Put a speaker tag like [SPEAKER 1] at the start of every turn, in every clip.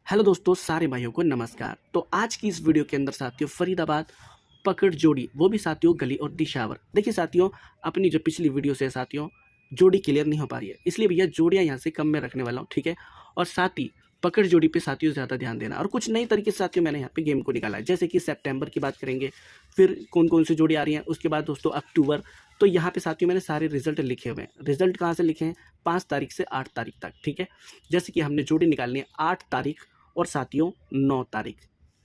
[SPEAKER 1] Hello दोस्तों, सारे भाइयों को नमस्कार। तो आज की इस वीडियो के अंदर साथियों फरीदाबाद पकड़ जोड़ी, वो भी साथियों गली और दिशावर। देखिए साथियों, अपनी जो पिछली वीडियो से साथियों जोड़ी क्लियर नहीं हो पा रही है, इसलिए भैया जोड़ियाँ यहाँ से कम में रखने वाला हूँ, ठीक है। और साथ ही पकड़ जोड़ी पे साथियों ज़्यादा ध्यान देना। और कुछ नई तरीके से साथियों मैंने यहाँ पे गेम को निकाला है, जैसे कि सितंबर की बात करेंगे, फिर कौन कौन सी जोड़ी आ रही हैं, उसके बाद दोस्तों अक्टूबर। तो यहाँ पे साथियों मैंने सारे रिजल्ट लिखे हुए हैं। रिजल्ट कहाँ से लिखे हैं? 5 तारीख से 8 तारीख तक, ठीक है। जैसे कि हमने जोड़ी निकालनी है 8 तारीख और साथियों 9 तारीख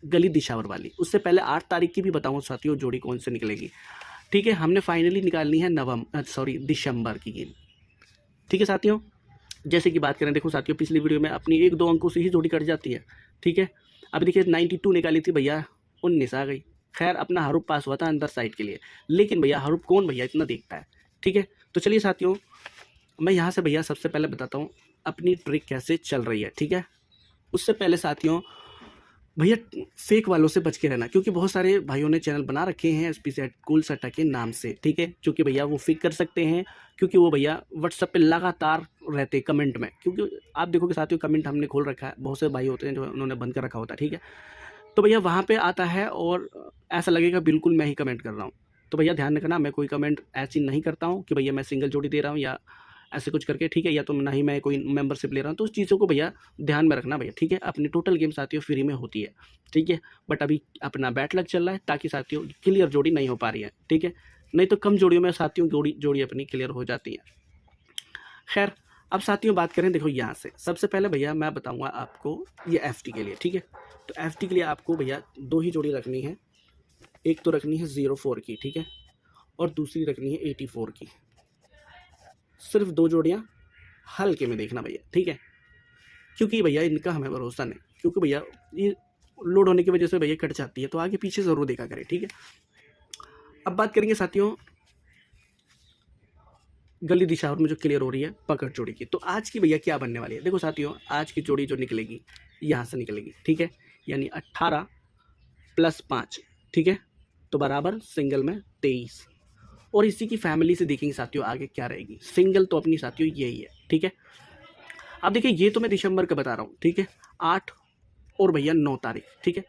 [SPEAKER 1] गली दिशावर वाली। उससे पहले 8 तारीख की भी बताऊँ साथियों जोड़ी कौन से निकलेगी, ठीक है। हमने फाइनली निकालनी है दिसंबर की गेम, ठीक है साथियों। जैसे कि बात करें, देखो साथियों पिछली वीडियो में अपनी 1-2 अंकों से ही जोड़ी कट जाती है, ठीक है। अब देखिए 92 निकाली थी भैया, 19 आ गई। खैर अपना हरूफ पास हुआ था अंदर साइड के लिए, लेकिन भैया हरूफ कौन भैया इतना देखता है, ठीक है। तो चलिए साथियों, मैं यहाँ से भैया सबसे पहले बताता हूँ अपनी ट्रिक कैसे चल रही है, ठीक है। उससे पहले साथियों भैया फेक वालों से बच के रहना, क्योंकि बहुत सारे भाइयों ने चैनल बना रखे हैं एसपी सेट कूल सट्टा के नाम से, ठीक है। क्योंकि भैया वो फेक कर सकते हैं, क्योंकि वो भैया व्हाट्सएप पे लगातार रहते हैं कमेंट में। क्योंकि आप देखोगे साथियों कमेंट हमने खोल रखा है, बहुत से भाई होते हैं जो उन्होंने बंद कर रखा होता है, ठीक है। तो भैया वहाँ पे आता है और ऐसा लगेगा बिल्कुल मैं ही कमेंट कर रहा हूँ। तो भैया ध्यान रखना, मैं कोई कमेंट ऐसी नहीं करता हूँ कि भैया मैं सिंगल जोड़ी दे रहा हूँ या ऐसे कुछ करके, ठीक है। या तो ना ही मैं कोई मेंबरशिप ले रहा हूँ, तो उस चीज़ों को भैया ध्यान में रखना भैया, ठीक है। अपनी टोटल गेम साथियों फ्री में होती है, ठीक है। बट अभी अपना बैट लग चल रहा है, ताकि साथियों क्लियर जोड़ी नहीं हो पा रही है, ठीक है। नहीं तो कम जोड़ियों में साथियों जोड़ी अपनी क्लियर हो जाती है। खैर अब साथियों बात करें, देखो यहाँ से सबसे पहले भैया मैं बताऊँगा आपको ये एफ के लिए, ठीक है। तो एफ के लिए आपको भैया 2 ही जोड़ी रखनी है। एक तो रखनी है 04 की, ठीक है, और दूसरी रखनी है 84 की। सिर्फ 2 जोड़ियाँ हल्के में देखना भैया, ठीक है। क्योंकि भैया इनका हमें भरोसा नहीं, क्योंकि भैया ये लोड होने की वजह से भैया कट जाती है, तो आगे पीछे ज़रूर देखा करें, ठीक है। अब बात करेंगे साथियों गली दिशावर में जो क्लियर हो रही है पकड़ जोड़ी की। तो आज की भैया क्या बनने वाली है, देखो साथियों आज की जोड़ी जो निकलेगी यहाँ से निकलेगी, ठीक है। यानी 18 + 5, ठीक है, तो बराबर सिंगल में 23। और इसी की फैमिली से देखेंगे साथियों आगे क्या रहेगी। सिंगल तो अपनी साथियों यही है, ठीक है। अब देखिए ये तो मैं दिसंबर का बता रहा हूँ, ठीक है, 8 और भैया 9 तारीख, ठीक है।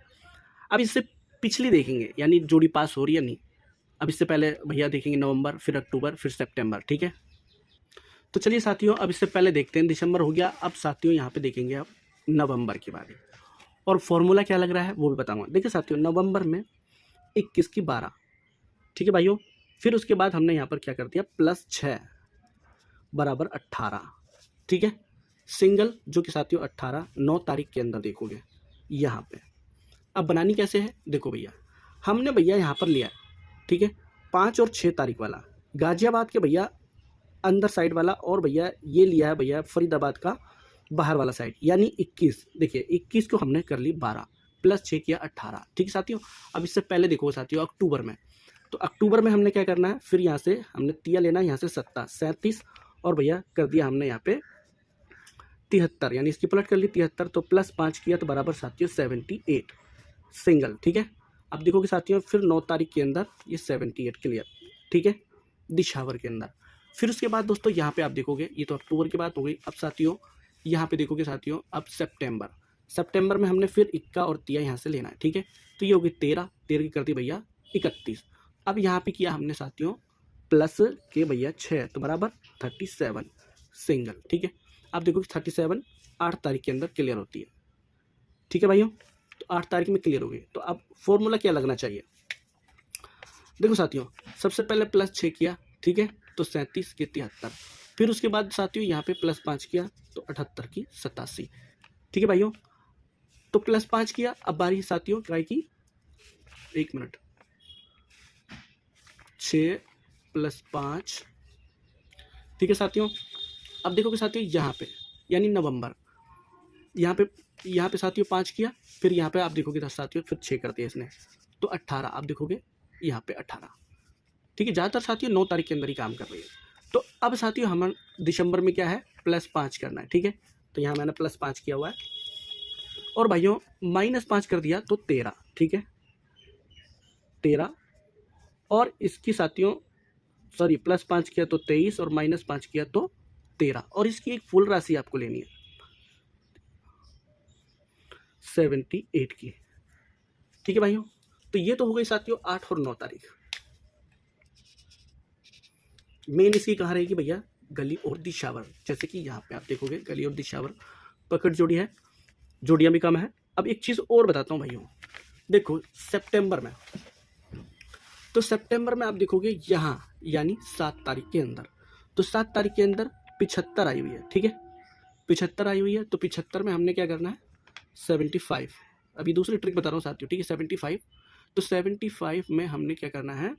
[SPEAKER 1] अब इससे पिछली देखेंगे, यानी जोड़ी पास हो रही है नहीं। अब इससे पहले भैया देखेंगे नवंबर, फिर अक्टूबर, फिर सितंबर, ठीक है। तो चलिए साथियों अब इससे पहले देखते हैं, दिसंबर हो गया, अब साथियों यहाँ पे देखेंगे अब नवंबर की बारी। और फॉर्मूला क्या लग रहा है वो भी बताऊंगा। देखिए साथियों नवंबर में 21 की 12, ठीक है भाइयों। फिर उसके बाद हमने यहाँ पर क्या कर दिया, +6 बराबर 18, ठीक है। सिंगल जो कि साथियों 18 9 तारीख के अंदर देखोगे यहाँ पे। अब बनानी कैसे है, देखो भैया हमने भैया यहाँ पर लिया है, ठीक है, 5 और 6 तारीख वाला गाजियाबाद के भैया अंदर साइड वाला, और भैया ये लिया है भैया फरीदाबाद का बाहर वाला साइड, यानी 21। देखिए 21 को हमने कर ली 12 +6 किया 18, ठीक है साथियों। अब इससे पहले देखो साथियों अक्टूबर में, तो अक्टूबर में हमने क्या करना है, फिर यहाँ से हमने तिया लेना है, यहाँ से 37 और भैया कर दिया हमने यहाँ पे 73, यानी इसकी पलट कर ली 73, तो +5 किया तो बराबर साथियों 78 सिंगल, ठीक है। अब देखोगे साथियों फिर 9 तारीख के अंदर ये 78 क्लियर, ठीक है, दिशावर के अंदर। फिर उसके बाद दोस्तों यहाँ पे आप देखोगे, ये तो अक्टूबर की बात हो गई। अब साथियों यहाँ पे देखोगे साथियों अब सितंबर में हमने फिर 21 और तिया यहाँ से लेना है, ठीक है। तो ये होगी 13 की कर दी भैया 31। अब यहाँ पे किया हमने साथियों प्लस के भैया 6, तो बराबर 37 सिंगल, ठीक है। अब देखो 37 8 तारीख के अंदर क्लियर होती है, ठीक है भाइयों। तो 8 तारीख में क्लियर हो गई। तो अब फॉर्मूला क्या लगना चाहिए, देखो साथियों सबसे पहले +6 किया, ठीक है, तो 37 के 73। फिर उसके बाद साथियों यहाँ पे +5 किया तो 78 की 87, ठीक है भाइयों। तो +5 किया, अब बारी साथियों ट्राई की, 1 मिनट, 6 + 5, ठीक है साथियों। अब देखोगे साथियों यहाँ पे यानी नवंबर, यहाँ पे साथियों 5 किया, फिर यहाँ पे आप देखोगे साथियों फिर 6 कर दिया इसने, तो 18 आप देखोगे यहाँ पे 18, ठीक है। ज़्यादातर साथियों 9 तारीख के अंदर ही काम कर रही है। तो अब साथियों हम दिसंबर में क्या है +5 करना है, ठीक है। तो यहाँ मैंने +5 किया हुआ है, और भाइयों -5 कर दिया तो 13, ठीक है, 13। और इसकी साथियों सॉरी +5 किया तो 23 और -5 किया तो 13, और इसकी एक फुल राशि आपको लेनी है। 78 की। ठीक है भाइयों, तो ये तो हो गई साथियों 8 और 9 तारीख। मेन इसकी कहाँ रहेगी भैया, गली और दिशावर। जैसे कि यहाँ पे आप देखोगे गली और दिशावर पकड़ जोड़ी है, जोड़ियाँ भी कम है। अब एक चीज़ और बताता हूँ भाइयों, देखो सितंबर में, तो सितंबर में आप देखोगे यहाँ यानी 7 तारीख के अंदर, तो 7 तारीख के अंदर 75 आई हुई है। ठीक है, 75 आई हुई है, तो 75 में हमने क्या करना है 75। अभी दूसरी ट्रिक बता रहा हूँ साथियों, ठीक है 75, तो 75 में हमने क्या करना है,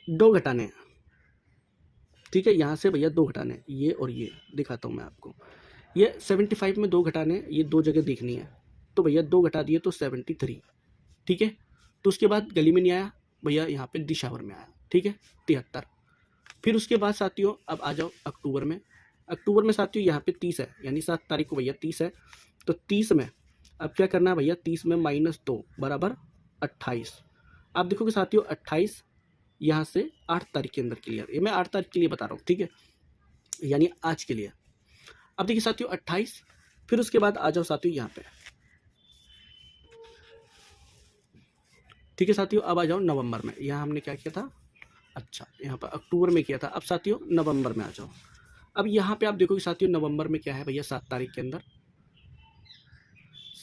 [SPEAKER 1] 2 घटाने हैं। ठीक है, यहाँ से भैया 2 घटाने, ये और ये दिखाता हूँ मैं आपको। ये 75 में 2 घटाने, ये 2 जगह देखनी है, तो भैया 2 घटा दिए तो 73। ठीक है, तो उसके बाद गली में नहीं आया भैया, यहाँ पे दिशावर में आया। ठीक है, 73। फिर उसके बाद साथियों अब आ जाओ अक्टूबर में। अक्टूबर में साथियों यहाँ पे 30 है, यानी 7 तारीख को भैया 30 है, तो 30 में अब क्या करना है भैया, 30 में -2 बराबर 28। आप देखोगे साथियों 28 यहाँ से 8 तारीख के अंदर क्लियर, ये मैं 8 तारीख के लिए बता रहा हूँ। ठीक है, यानी आज के लिए। अब देखिए साथियों 28, फिर उसके बाद आ जाओ साथियों यहाँ पे। ठीक है साथियों, अब आ जाओ नवंबर में। यहाँ हमने क्या किया था, अच्छा यहाँ पर अक्टूबर में किया था, अब साथियों नवंबर में आ जाओ। अब यहाँ पे आप देखोगे साथियों नवंबर में क्या है भैया, 7 तारीख के अंदर,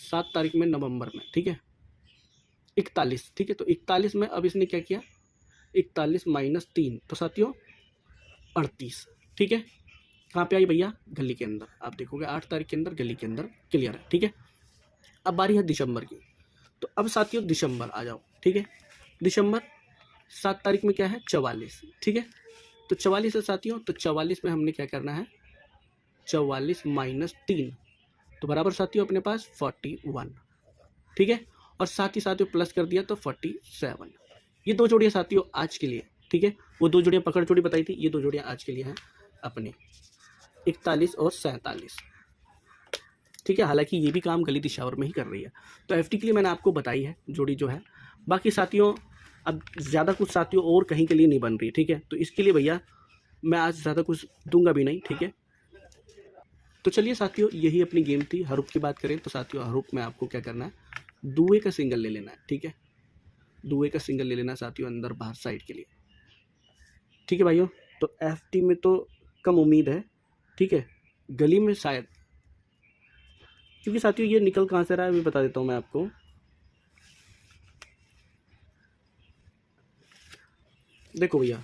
[SPEAKER 1] 7 तारीख में नवंबर में, ठीक है 41। ठीक है, तो 41 में अब इसने क्या किया, 41 -3, तो साथियों 38। ठीक है, कहाँ पे आई भैया, गली के अंदर। आप देखोगे 8 तारीख के अंदर गली के अंदर क्लियर है। ठीक है, अब बारी है दिसंबर की, तो अब साथियों दिसंबर आ जाओ। ठीक है, दिसंबर 7 तारीख में क्या है 44। ठीक है, तो 44 है साथियों, तो 44 में हमने क्या करना है, 44 -3, तो बराबर साथियों अपने पास 41। ठीक है, और साथ ही साथियों प्लस कर दिया तो 47। ये 2 जोड़ियाँ साथियों आज के लिए। ठीक है, वो 2 जोड़ियाँ पकड़ जोड़ी बताई थी, ये 2 जोड़ियाँ आज के लिए हैं अपने 41 और 47। ठीक है, हालांकि ये भी काम गली दिशावर में ही कर रही है। तो एफटी के लिए मैंने आपको बताई है जोड़ी जो है। बाकी साथियों अब ज़्यादा कुछ साथियों और कहीं के लिए नहीं बन रही। ठीक है, तो इसके लिए भैया मैं आज ज़्यादा कुछ दूंगा भी नहीं। ठीक है, तो चलिए साथियों यही अपनी गेम थी। हरूफ की बात करें तो साथियों हरूफ में आपको क्या करना है, दुए का सिंगल ले लेना है। ठीक है, दुए का सिंगल ले लेना साथियों अंदर बाहर साइड के लिए। ठीक है भाइयों, तो एफटी में तो कम उम्मीद है। ठीक है, गली में शायद, क्योंकि साथियों ये निकल कहाँ से रहा है मैं बता देता हूँ मैं आपको। देखो भैया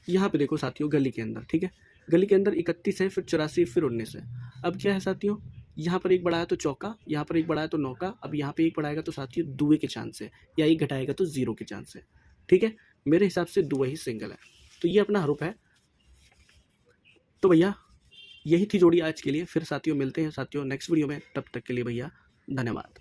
[SPEAKER 1] यहाँ पे देखो साथियों गली के अंदर, ठीक है गली के अंदर 31 है, फिर 84, फिर 19 है। अब क्या है साथियों, यहाँ पर एक बढ़ाया तो चौका, यहाँ पर एक बढ़ाया तो नौका, अब यहाँ पे एक बढ़ाएगा तो साथियों दुए के चांस है, या एक घटाएगा तो 0 के चांस है। ठीक है, मेरे हिसाब से दुआ ही सिंगल है, तो ये अपना हरूफ है। तो भैया यही थी जोड़ी आज के लिए। फिर साथियों मिलते हैं साथियों नेक्स्ट वीडियो में, तब तक के लिए भैया धन्यवाद।